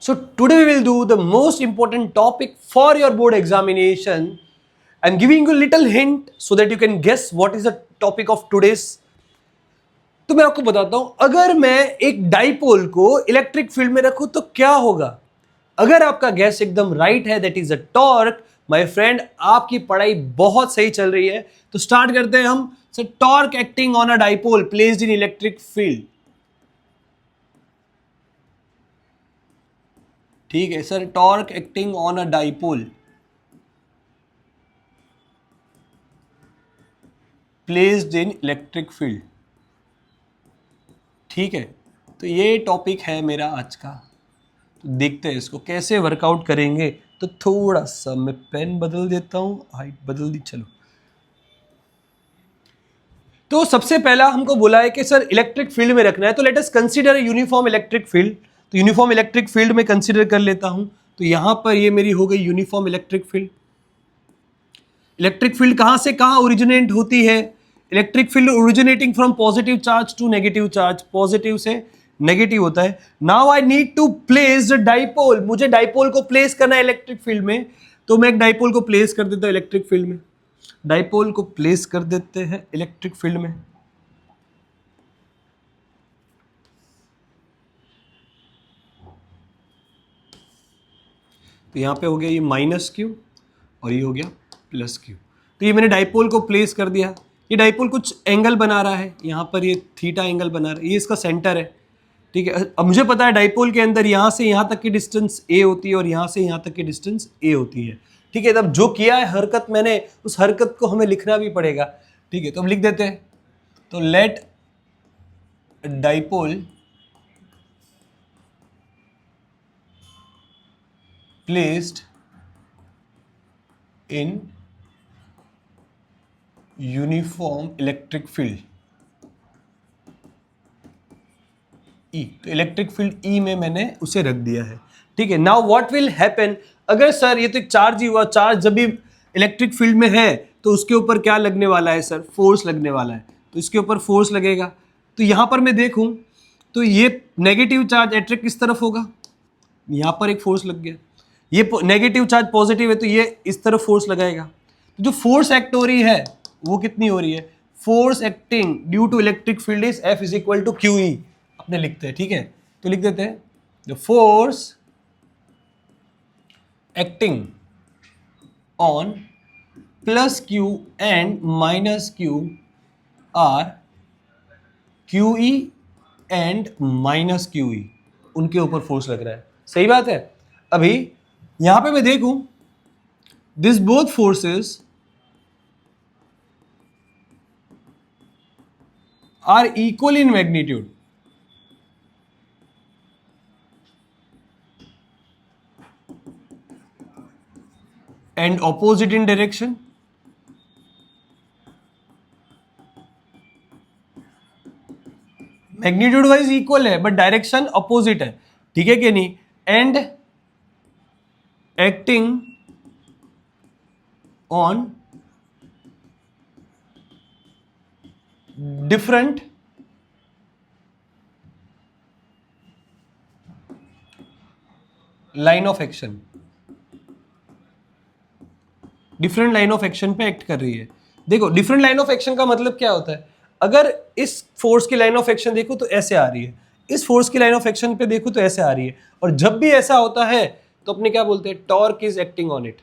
So today we will do the most important topic for your board examination. I'm giving you a little hint so that you can guess what is the topic of today's. तो मैं आपको बताता हूं, अगर मैं एक dipole को electric field में रखूं तो क्या होगा. अगर आपका गैस एकदम राइट है, that is a torque. My friend, आपकी पढ़ाई बहुत सही चल रही है. तो स्टार्ट करते हैं हम. Sir, torque acting on a dipole placed in electric field. ठीक है sir, torque acting on a dipole placed in electric field. ठीक है, तो ये टॉपिक है मेरा आज का. तो देखते हैं इसको कैसे वर्कआउट करेंगे. तो थोड़ा सा मैं पेन बदल देता हूं, हाइट बदल दी. चलो, तो सबसे पहला हमको बोला है कि सर इलेक्ट्रिक फील्ड में रखना है, तो let us consider uniform electric field. तो यूनिफॉर्म इलेक्ट्रिक फील्ड में कंसीडर कर लेता हूं. तो यहां पर ये मेरी हो गई uniform electric field. Electric field कहां से कहां ओरिजिनेट होती है? Electric field originating from positive charge to negative charge. Positive से नेगेटिव होता है. Now I need to place the dipole. मुझे डाइपोल को प्लेस करना है इलेक्ट्रिक फील्ड में. तो मैं एक डाइपोल को प्लेस कर देता हूं इलेक्ट्रिक फील्ड में. डाइपोल को प्लेस कर देते हैं इलेक्ट्रिक फील्ड में. तो यहां पे हो गया ये माइनस क्यू और ये हो गया प्लस क्यू. तो ये मैंने डाइपोल को प्लेस कर दिया. ये डाइपोल कुछ एंगल बना रहा है, यहां पर ये थीटा एंगल बना रहा है. ये इसका सेंटर है. ठीक है, अब मुझे पता है डाइपोल के अंदर यहां से यहां तक की डिस्टेंस ए होती है और यहां से यहां तक की डिस्टेंस ए होती है. ठीक है, तब जो किया है हरकत मैंने, उस हरकत को हमें लिखना भी पड़ेगा. ठीक है, तो हम लिख देते हैं. तो let dipole placed in uniform electric field E. तो इलेक्ट्रिक फील्ड ई में मैंने उसे रख दिया है. ठीक है, नाउ व्हाट विल हैपन. अगर सर ये तो एक चार्ज ही हुआ, चार्ज जब भी इलेक्ट्रिक फील्ड में है तो उसके ऊपर क्या लगने वाला है सर? फोर्स लगने वाला है. तो इसके ऊपर फोर्स लगेगा. तो यहां पर मैं देखूं तो ये नेगेटिव चार्ज अट्रैक्ट किस तरफ होगा? यहां पर एक फोर्स लग गया. ये नेगेटिव चार्ज पॉजिटिव है तो ये इस तरफ फोर्स लगाएगा. तो जो फोर्स एक्ट हो रही है वो कितनी हो रही है? Force acting due to electric field is F is equal to Q E. अपने लिखते हैं. ठीक है, तो लिख देते हैं the force acting on plus Q and minus Q are Q E and minus Q E. उनके ऊपर फोर्स लग रहा है. सही बात है. अभी यहां पे मैं देखूं, this both forces are equal in magnitude. And opposite in direction. Magnitude wise equal है बट डायरेक्शन अपोजिट है. ठीक है कि नहीं? And acting on different line of action. Different line of action पे एक्ट कर रही है. देखो, डिफरेंट लाइन ऑफ एक्शन का मतलब क्या होता है? अगर इस फोर्स की लाइन ऑफ एक्शन देखो तो ऐसे आ रही है, इस फोर्स की लाइन ऑफ एक्शन पे देखो तो ऐसे आ रही है. और जब भी ऐसा होता है तो अपने क्या बोलते हैं? Torque is acting on it.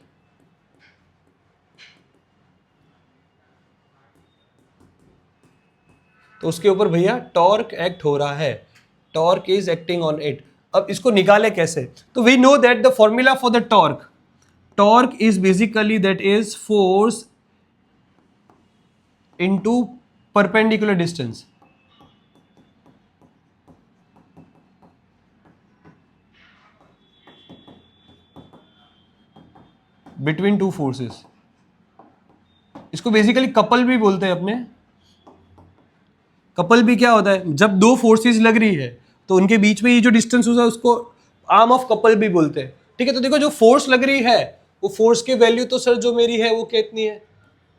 तो उसके ऊपर भैया टॉर्क एक्ट हो रहा है. Torque is acting on it. अब इसको निकाले कैसे? तो we know that the formula for the torque, torque is basically that is force into perpendicular distance. Between two forces. इसको बेसिकली कपल भी बोलते हैं अपने. कपल भी क्या होता है? जब दो फोर्सेस लग रही है तो उनके बीच में ये जो डिस्टेंस होता है उसको आर्म ऑफ कपल भी बोलते हैं. ठीक है, तो देखो जो फोर्स लग रही है वो फोर्स की वैल्यू तो सर जो मेरी है वो कितनी है?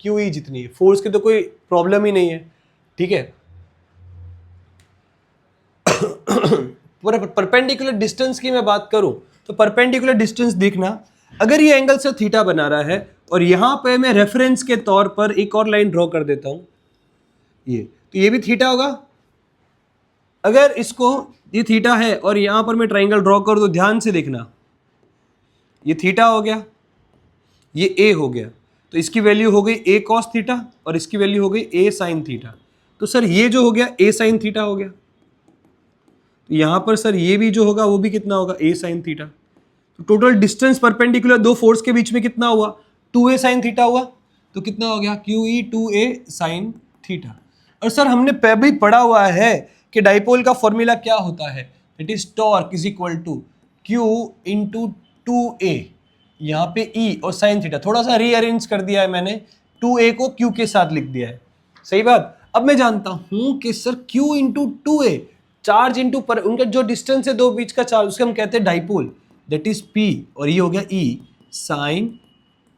क्यू ई जितनी है. फोर्स की तो कोई प्रॉब्लम ही नहीं है. ठीक है, परपेंडिकुलर डिस्टेंस की मैं बात करूं तो परपेंडिकुलर डिस्टेंस देखना, अगर ये एंगल से थीटा बना रहा है और यहां पे मैं रेफरेंस के तौर पर एक और लाइन ड्रॉ कर देता हूं, ये तो ये भी थीटा होगा। अगर इसको ये थीटा है और यहां पर मैं ट्राइंगल ड्रॉ कर दूं, ध्यान से देखना, ये थीटा हो गया, ये ए हो गया, तो इसकी वैल्यू हो गई ए कॉस थीटा और इसकी वैल्यू हो गई ए साइन थीटा। तो सर ये जो हो गया ए साइन थीटा हो गया, तो यहां पर सर ये भी जो होगा वो भी कितना होगा, ए साइन थीटा। तो टोटल डिस्टेंस परपेंडिकुलर दो फोर्स के बीच में कितना हुआ, 2a साइन थीटा हुआ। तो कितना हो गया, QE 2a साइन थीटा। और सर हमने पहले ही पढ़ा हुआ है कि डाइपोल का फॉर्मूला क्या होता है, it is torque is equal to Q into 2a, यहाँ पे E और साइन थीटा थोड़ा सा रीअरेंज कर दिया है मैंने, 2a को Q के साथ लिख दिया है, सही बात। अब मैं जानता हूं कि sir Q into 2a charge into पर उनका जो डिस्टेंस है दो बीच का चार्ज, उसके हम कहते हैं डाइपोल, दैट इज P, और ये हो गया E साइन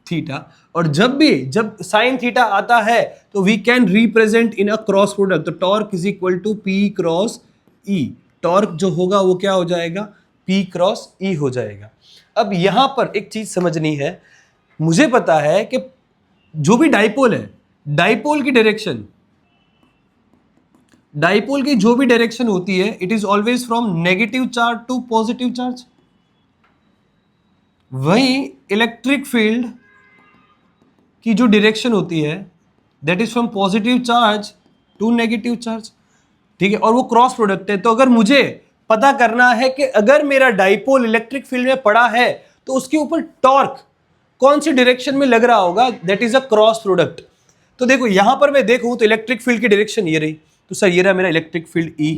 थीटा। और जब साइन थीटा आता है तो we can represent in a cross product, तो torque is equal to P cross E। Torque जो होगा वो क्या हो जाएगा, P क्रॉस E हो जाएगा। अब यहां पर एक चीज समझनी है, मुझे पता है कि जो भी डाइपोल है, डाइपोल की जो भी डायरेक्शन होती है, it is always from negative charge to positive charge. वही इलेक्ट्रिक फील्ड की जो डायरेक्शन होती है, that is from positive charge to negative charge, ठीक है। और वो क्रॉस प्रोडक्ट है। तो अगर मुझे पता करना है कि अगर मेरा डाइपोल इलेक्ट्रिक फील्ड में पड़ा है तो उसके ऊपर टॉर्क कौन सी डायरेक्शन में लग रहा होगा, that is a cross product. तो देखो यहां पर मैं देखूं तो इलेक्ट्रिक फील्ड की डायरेक्शन ये रही, तो सर ये रहा मेरा इलेक्ट्रिक फील्ड E।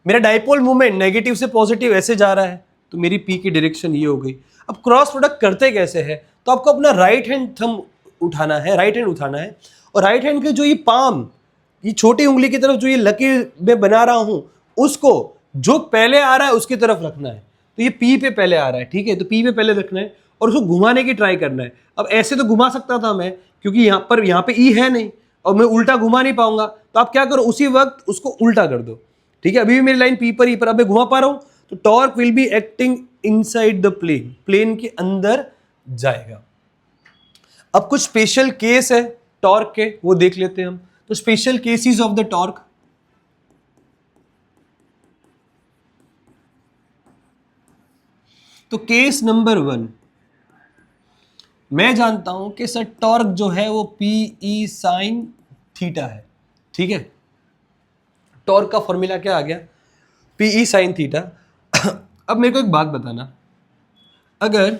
मेरा डाइपोल मूवमेंट नेगेटिव से पॉजिटिव ऐसे जा रहा है, तो मेरी P की डायरेक्शन ये हो गई। अब क्रॉस प्रोडक्ट करते कैसे है, तो आपको अपना राइट हैंड थंब उठाना है, राइट हैंड उठाना है, और राइट हैंड के जो ये पाम, ये छोटी उंगली की तरफ जो ये लकीर में बना रहा हूं, उसको जो पहले आ रहा है उसकी तरफ रखना है। तो ये P पे पहले आ रहा है, ठीक है, तो P पे पहले रखना है और उसको घुमाने की ट्राई करना है। अब ऐसे तो घुमा सकता था मैं, क्योंकि यहाँ पे E है नहीं और मैं उल्टा घुमा नहीं पाऊंगा, तो आप क्या करो, उसी वक्त उसको उल्टा कर दो, ठीक है। अभी भी मेरी लाइन P पर ही, पर अब मैं घुमा पा रहा हूं, तो torque will be acting inside the plane, plane के अंदर जाएगा। अब कुछ स्पेशल केस है टॉर्क के, वो देख लेते हैं हम। तो special cases of the torque, तो केस नंबर 1, मैं जानता हूं कि सर टॉर्क जो है वो PE साइन थीटा है, ठीक है। टॉर्क का फॉर्मूला क्या आ गया, PE साइन थीटा। अब मेरे को एक बात बताना, अगर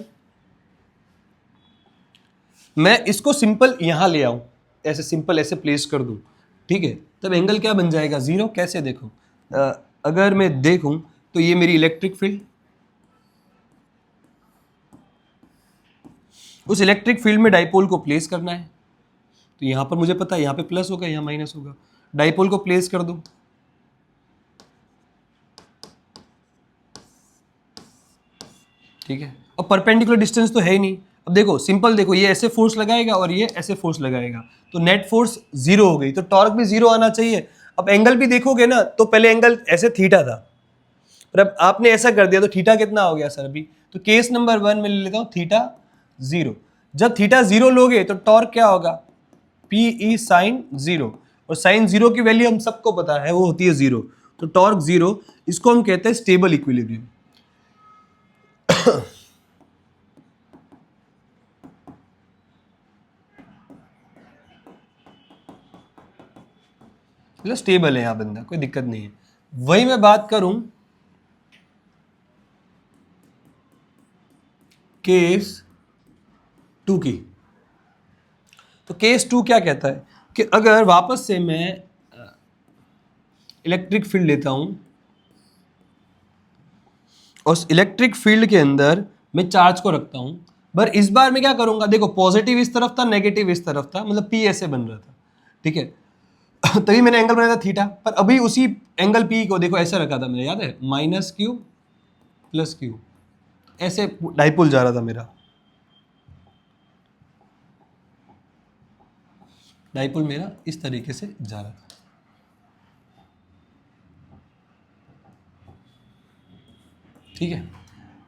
मैं इसको सिंपल यहां ले आऊं, ऐसे सिंपल ऐसे प्लेस कर दूं, ठीक है, तब एंगल क्या बन जाएगा, 0। कैसे देखो, अगर मैं देखूं तो ये मेरी इलेक्ट्रिक फील्ड, उस इलेक्ट्रिक फील्ड में डाइपोल को प्लेस करना है। तो यहां पर मुझे पता है यहां पे प्लस होगा, यहां माइनस होगा, डाइपोल को प्लेस कर दूं, ठीक है। अब परपेंडिकुलर डिस्टेंस तो है ही नहीं। अब देखो सिंपल देखो, ये ऐसे फोर्स लगाएगा और ये ऐसे फोर्स लगाएगा, तो नेट फोर्स 0 हो गई, तो टॉर्क भी 0 आना चाहिए। अब एंगल भी देखोगे ना, तो पहले एंगल ऐसे थीटा था, पर अब आपने ऐसा कर दिया तो थीटा कितना हो गया सर अभी। तो केस नंबर 1 में ले लेता हूं थीटा 0। जब थीटा 0 लोगे तो टॉर्क क्या होगा, PE साइन 0, और साइन 0 की वैल्यू हम सबको पता है वो होती है 0, तो टॉर्क 0, इसको हम कहते हैं स्टेबल इक्विलिब्रियम। मतलब स्टेबल है यहां बंदा, कोई दिक्कत नहीं है। वही मैं बात करूं केस 2 की, तो केस 2 क्या कहता है कि अगर वापस से मैं इलेक्ट्रिक फील्ड लेता हूं और उस इलेक्ट्रिक फील्ड के अंदर मैं चार्ज को रखता हूं, पर इस बार मैं क्या करूंगा, देखो पॉजिटिव इस तरफ था, नेगेटिव इस तरफ था, मतलब P ऐसे बन रहा था, ठीक है। तभी मैंने एंगल बनाया था थीटा, पर अभी उसी एंगल P को देखो ऐसे रखा था मैंने, याद है, -Q + Q, ऐसे डाइपोल जा रहा था मेरा, डाइपोल मेरा इस तरीके से जा रहा था, ठीक है।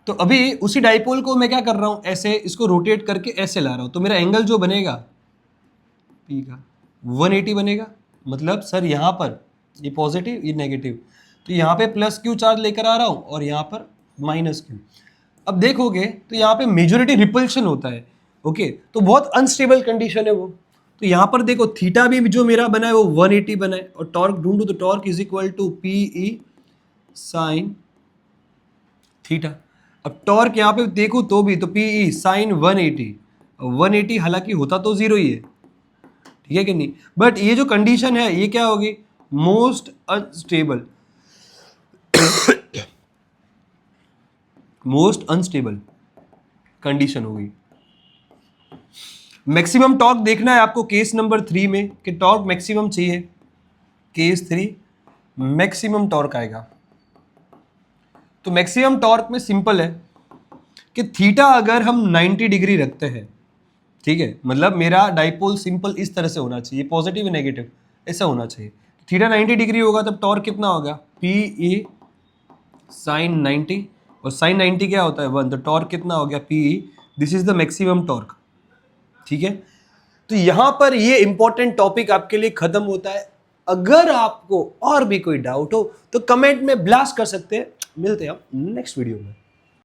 तो अभी उसी डाइपोल को मैं क्या कर रहा हूं, ऐसे इसको रोटेट करके ऐसे ला रहा हूं, तो मेरा एंगल जो बनेगा P का 180 बनेगा। मतलब सर यहाँ पर ये पॉजिटिव ये नेगेटिव, तो यहाँ पे प्लस क्यू चार्ज लेकर आ रहा हूँ और यहाँ पर माइनस क्यू। अब देखोगे तो यहाँ पे मेजोरिटी रिपल्शन होता है। ओके, तो बहुत अनस्टेबल कंडीशन है वो। तो यहाँ पर देखो थीटा भी जो मेरा बना है वो 180 बना है, और टॉर्क ढूंढो तो torque is equal to P E sine theta. अब टॉर्क यहाँ पे देखो तो भी तो पी ई साइन 180 हालांकि होता तो जीरो ही है, ठीक है कि नहीं, बट ये जो कंडीशन है ये क्या होगी, most unstable most unstable condition होगी। मैक्सिमम टॉर्क देखना है आपको केस नंबर 3 में कि टॉर्क मैक्सिमम चाहिए। केस 3 मैक्सिमम टॉर्क आएगा। तो मैक्सिमम टॉर्क में सिंपल है कि थीटा अगर हम 90 डिग्री रखते हैं, ठीक है, मतलब मेरा डाइपोल सिंपल इस तरह से होना चाहिए, पॉजिटिव नेगेटिव ऐसा होना चाहिए। थीटा 90 डिग्री होगा तब टॉर्क कितना होगा, पी ई साइन 90, और साइन 90 क्या होता है 1, तो टॉर्क कितना हो गया P E, this is the maximum torque. ठीक है, तो यहां पर ये इंपॉर्टेंट टॉपिक आपके लिए खत्म होता है। अगर आपको और भी कोई डाउट हो तो कमेंट में ब्लास्ट कर सकते हैं। मिलते हैं हम नेक्स्ट वीडियो में।